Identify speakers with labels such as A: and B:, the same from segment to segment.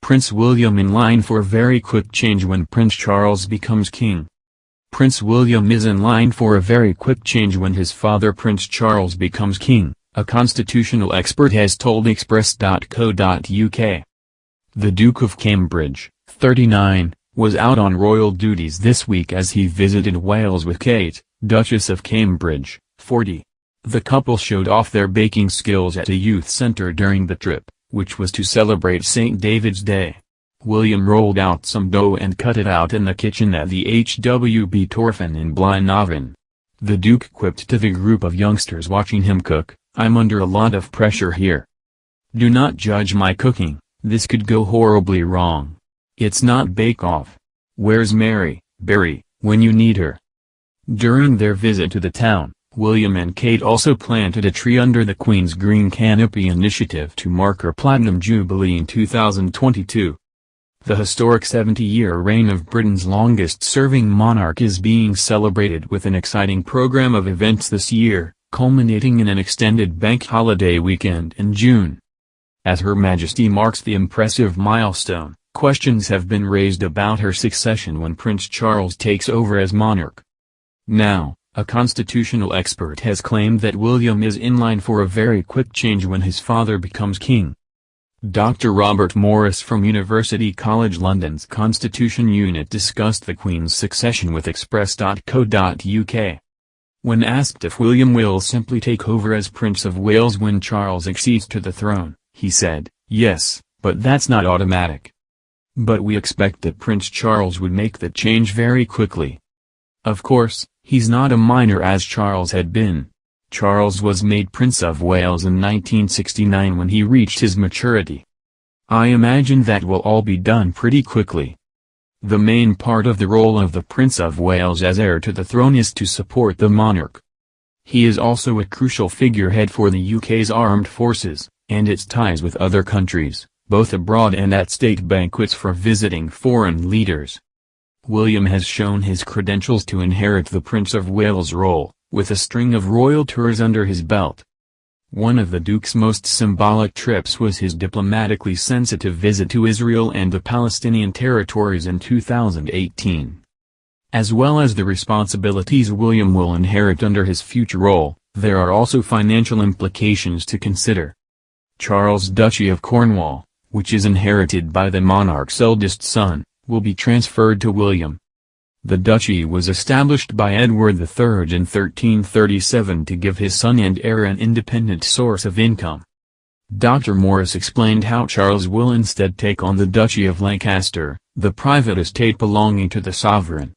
A: Prince William in line for a very quick change when Prince Charles becomes king. Prince William is in line for a very quick change when his father Prince Charles becomes king, a constitutional expert has told Express.co.uk. The Duke of Cambridge, 39, was out on royal duties this week as he visited Wales with Kate, Duchess of Cambridge, 40. The couple showed off their baking skills at a youth centre during the trip, which was to celebrate St. David's Day. William rolled out some dough and cut it out in the kitchen at the HWB Torfan in Blaenavon. The Duke quipped to the group of youngsters watching him cook, "I'm under a lot of pressure here. Do not judge my cooking, this could go horribly wrong. It's not bake-off. Where's Mary, Barry, when you need her?" During their visit to the town, William and Kate also planted a tree under the Queen's Green Canopy initiative to mark her Platinum Jubilee in 2022. The historic 70-year reign of Britain's longest-serving monarch is being celebrated with an exciting program of events this year, culminating in an extended bank holiday weekend in June. As Her Majesty marks the impressive milestone, questions have been raised about her succession when Prince Charles takes over as monarch. Now, a constitutional expert has claimed that William is in line for a very quick change when his father becomes king. Dr. Robert Morris from University College London's Constitution Unit discussed the Queen's succession with Express.co.uk. When asked if William will simply take over as Prince of Wales when Charles accedes to the throne, he said, "Yes, but that's not automatic. But we expect that Prince Charles would make the change very quickly. Of course, he's not a minor as Charles had been. Charles was made Prince of Wales in 1969 when he reached his maturity. I imagine that will all be done pretty quickly. The main part of the role of the Prince of Wales as heir to the throne is to support the monarch. He is also a crucial figurehead for the UK's armed forces, and its ties with other countries, both abroad and at state banquets for visiting foreign leaders. William has shown his credentials to inherit the Prince of Wales role, with a string of royal tours under his belt. One of the Duke's most symbolic trips was his diplomatically sensitive visit to Israel and the Palestinian territories in 2018. As well as the responsibilities William will inherit under his future role, there are also financial implications to consider. Charles' Duchy of Cornwall, which is inherited by the monarch's eldest son, will be transferred to William. The duchy was established by Edward III in 1337 to give his son and heir an independent source of income. Dr. Morris explained how Charles will instead take on the Duchy of Lancaster, the private estate belonging to the sovereign.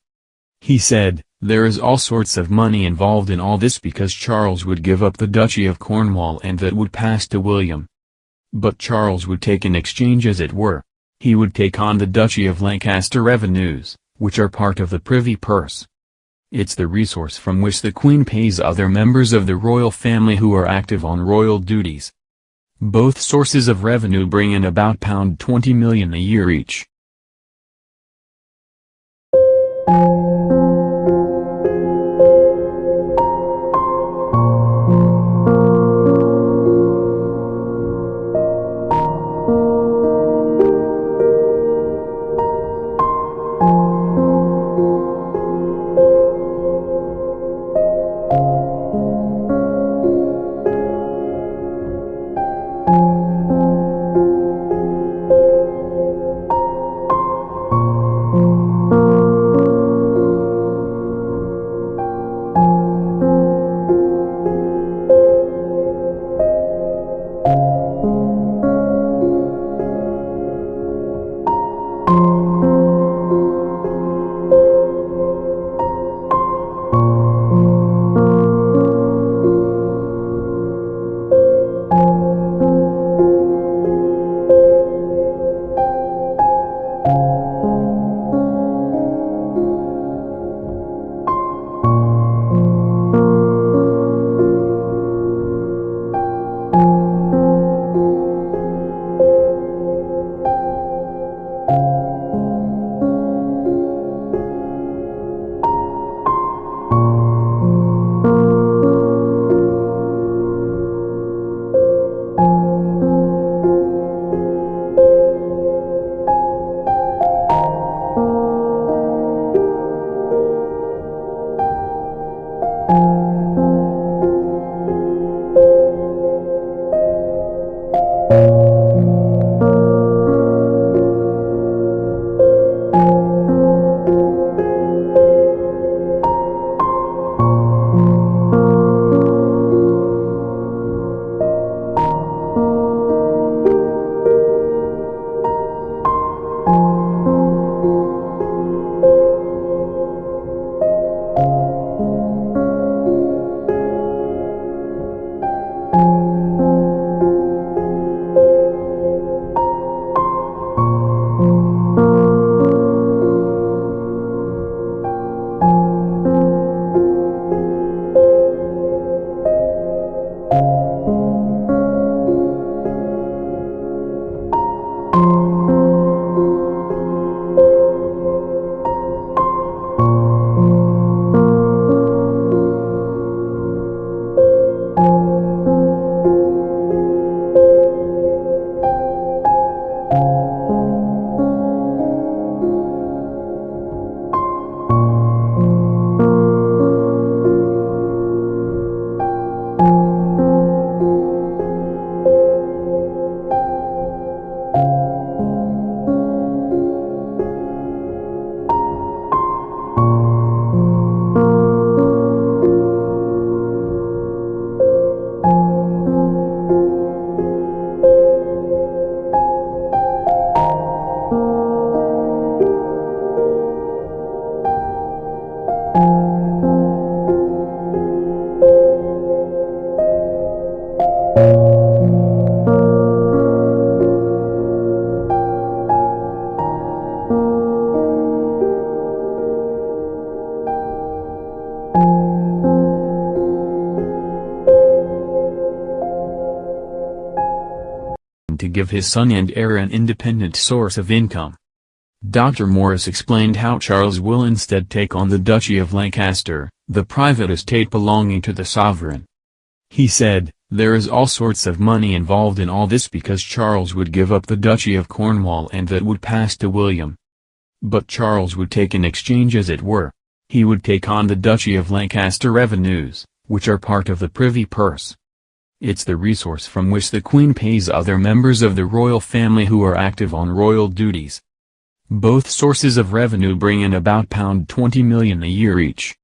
A: He said, "There is all sorts of money involved in all this because Charles would give up the Duchy of Cornwall and that would pass to William. But Charles would take an exchange as it were. He would take on the Duchy of Lancaster revenues, which are part of the privy purse. It's the resource from which the Queen pays other members of the royal family who are active on royal duties. Both sources of revenue bring in about £20 million a year each." to give his son and heir an independent source of income. Dr. Morris explained how Charles will instead take on the Duchy of Lancaster, the private estate belonging to the sovereign. He said, "There is all sorts of money involved in all this because Charles would give up the Duchy of Cornwall and that would pass to William. But Charles would take in exchange, as it were. He would take on the Duchy of Lancaster revenues, which are part of the privy purse. It's the resource from which the Queen pays other members of the royal family who are active on royal duties. Both sources of revenue bring in about £20 million a year each.